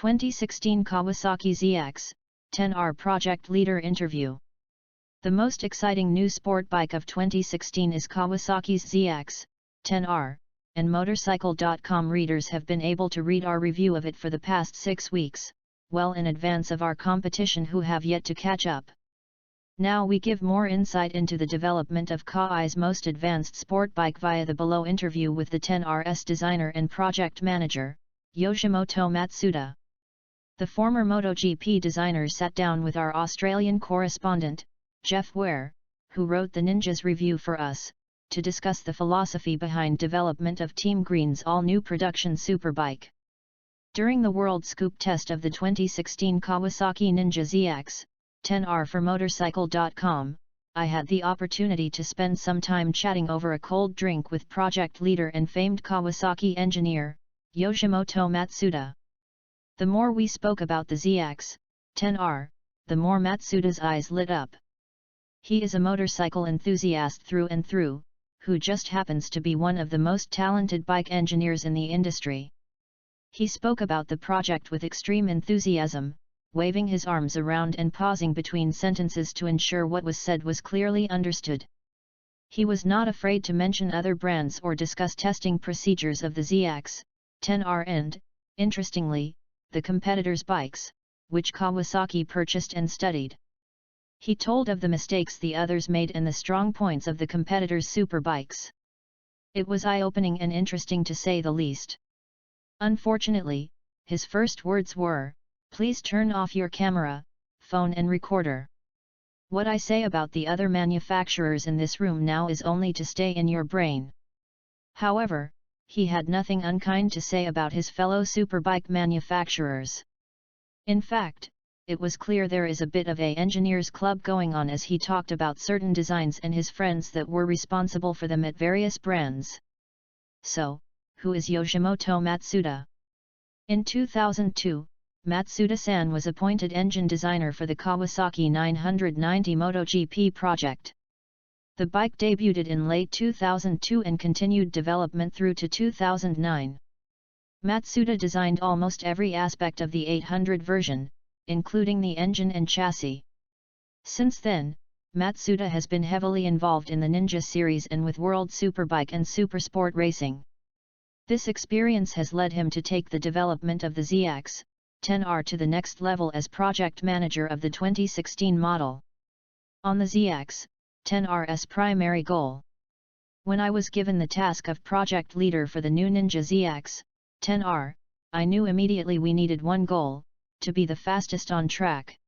2016 Kawasaki ZX-10R Project Leader Interview. The most exciting new sport bike of 2016 is Kawasaki's ZX-10R, and motorcycle.com readers have been able to read our review of it for the past 6 weeks, well in advance of our competition who have yet to catch up. Now we give more insight into the development of Kawai's most advanced sport bike via the below interview with the 10R's designer and project manager, Yoshimoto Matsuda. The former MotoGP designer sat down with our Australian correspondent, Jeff Ware, who wrote the Ninja's review for us, to discuss the philosophy behind development of Team Green's all-new production superbike. During the World Scoop test of the 2016 Kawasaki Ninja ZX-10R for motorcycle.com, I had the opportunity to spend some time chatting over a cold drink with project leader and famed Kawasaki engineer, Yoshimoto Matsuda. The more we spoke about the ZX-10R, the more Matsuda's eyes lit up. He is a motorcycle enthusiast through and through, who just happens to be one of the most talented bike engineers in the industry. He spoke about the project with extreme enthusiasm, waving his arms around and pausing between sentences to ensure what was said was clearly understood. He was not afraid to mention other brands or discuss testing procedures of the ZX-10R and, interestingly, the competitors' bikes, which Kawasaki purchased and studied. He told of the mistakes the others made and the strong points of the competitors' superbikes. It was eye-opening and interesting to say the least. Unfortunately, his first words were, "Please turn off your camera, phone and recorder. What I say about the other manufacturers in this room now is only to stay in your brain." However, he had nothing unkind to say about his fellow superbike manufacturers. In fact, it was clear there is a bit of a engineers club going on as he talked about certain designs and his friends that were responsible for them at various brands. So, who is Yoshimoto Matsuda? In 2002, Matsuda-san was appointed engine designer for the Kawasaki 990 MotoGP project. The bike debuted in late 2002 and continued development through to 2009. Matsuda designed almost every aspect of the 800 version, including the engine and chassis. Since then, Matsuda has been heavily involved in the Ninja series and with World Superbike and Supersport racing. This experience has led him to take the development of the ZX-10R to the next level as project manager of the 2016 model. On the ZX-10R's primary goal. When I was given the task of project leader for the new Ninja ZX-10R, I knew immediately we needed one goal: to be the fastest on track.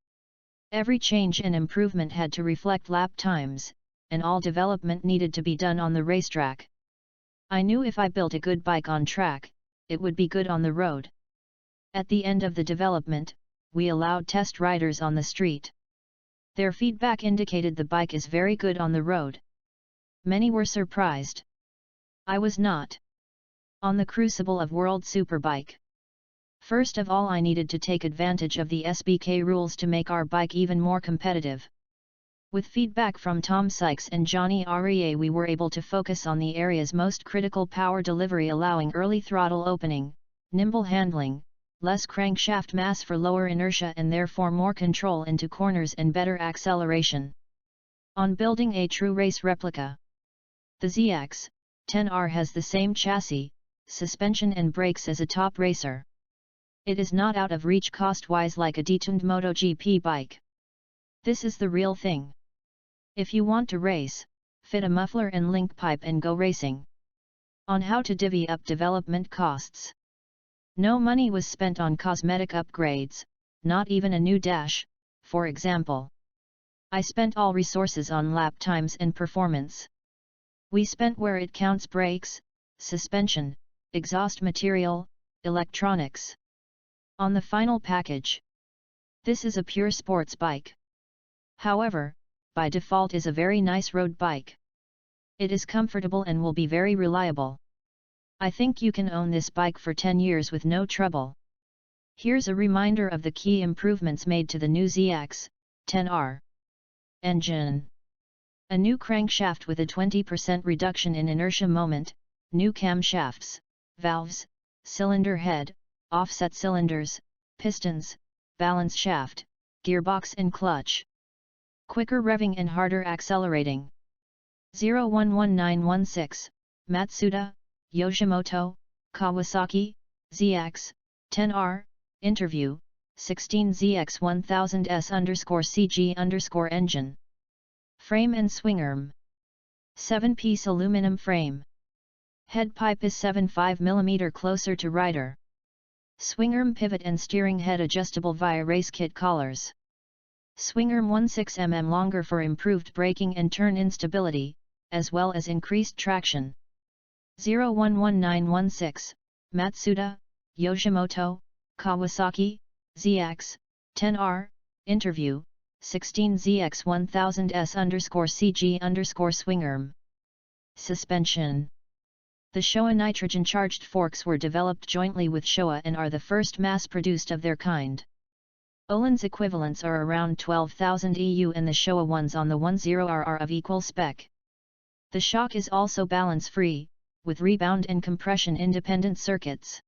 Every change and improvement had to reflect lap times, and all development needed to be done on the racetrack. I knew if I built a good bike on track, it would be good on the road. At the end of the development, we allowed test riders on the street. Their feedback indicated the bike is very good on the road. Many were surprised. I was not. On the crucible of World Superbike. First of all, I needed to take advantage of the SBK rules to make our bike even more competitive. With feedback from Tom Sykes and Johnny Arie, we were able to focus on the area's most critical: power delivery, allowing early throttle opening, nimble handling, less crankshaft mass for lower inertia and therefore more control into corners and better acceleration. On building a true race replica. The ZX-10R has the same chassis, suspension and brakes as a top racer. It is not out of reach cost-wise like a detuned MotoGP bike. This is the real thing. If you want to race, fit a muffler and link pipe and go racing. On how to divvy up development costs. No money was spent on cosmetic upgrades, not even a new dash, for example. I spent all resources on lap times and performance. We spent where it counts: brakes, suspension, exhaust material, electronics. On the final package. This is a pure sports bike. However, by default is a very nice road bike. It is comfortable and will be very reliable. I think you can own this bike for 10 years with no trouble. Here's a reminder of the key improvements made to the new ZX-10R. Engine. A new crankshaft with a 20% reduction in inertia moment, new camshafts, valves, cylinder head, offset cylinders, pistons, balance shaft, gearbox and clutch. Quicker revving and harder accelerating. 011916, Matsuda, Yoshimoto, Kawasaki, ZX-10R, interview, 16ZX1000S_CG_ engine. Frame and swingarm. 7-piece aluminum frame. Head pipe is 7.5 mm closer to rider. Swingarm pivot and steering head adjustable via race kit collars. Swingarm 16 mm longer for improved braking and turn instability, as well as increased traction. 011916, Matsuda, Yoshimoto, Kawasaki, ZX-10R, interview, 16ZX1000S_CG_ swingarm. Suspension. The Showa nitrogen-charged forks were developed jointly with Showa and are the first mass-produced of their kind. Olin's equivalents are around 12,000 EU and the Showa ones on the 10R are of equal spec. The shock is also balance-free, with rebound and compression-independent circuits.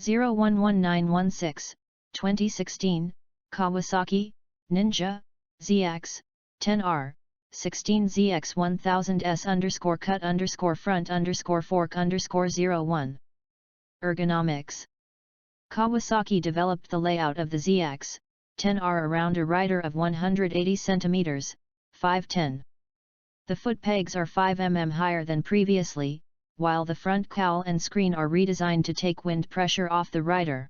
011916, 2016, Kawasaki, Ninja, ZX-10R, 16ZX1000S_cut_front_fork_01. Ergonomics. Kawasaki developed the layout of the ZX-10R around a rider of 180 cm, 5'10". The foot pegs are 5 mm higher than previously, while the front cowl and screen are redesigned to take wind pressure off the rider.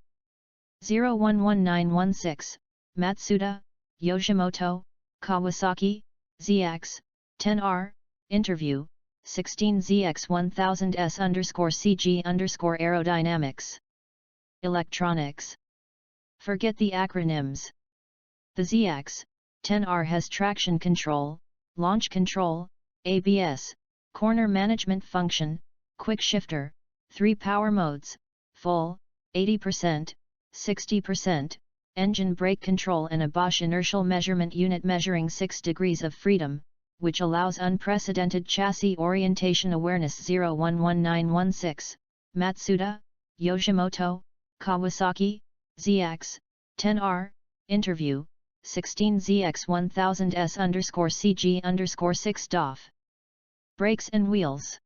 011916, Matsuda, Yoshimoto, Kawasaki, ZX-10R, interview, 16ZX1000S_CG_ aerodynamics. Electronics. Forget the acronyms. The ZX-10R has traction control, launch control, ABS, corner management function, quick shifter, 3 power modes, full, 80%, 60%, engine brake control and a Bosch inertial measurement unit measuring 6 degrees of freedom, which allows unprecedented chassis orientation awareness. 011916, Matsuda, Yoshimoto, Kawasaki, ZX-10R, interview, 16ZX1000S_CG_ 6 Brakes and wheels.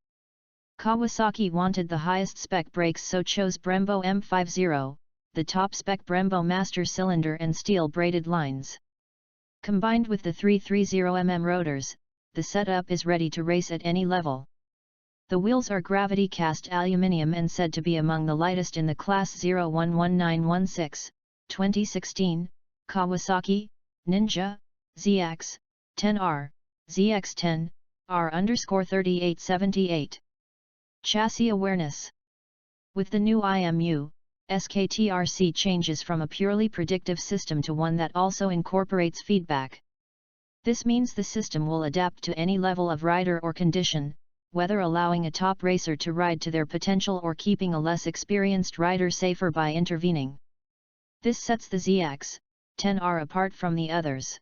Kawasaki wanted the highest spec brakes, so chose Brembo M50, the top spec Brembo master cylinder and steel braided lines. Combined with the 330mm rotors, the setup is ready to race at any level. The wheels are gravity cast aluminium and said to be among the lightest in the class. 011916, 2016, Kawasaki, Ninja, ZX-10R, ZX-10R_3878. Chassis awareness. With the new IMU, SKTRC changes from a purely predictive system to one that also incorporates feedback. This means the system will adapt to any level of rider or condition, whether allowing a top racer to ride to their potential or keeping a less experienced rider safer by intervening. This sets the ZX-10R apart from the others.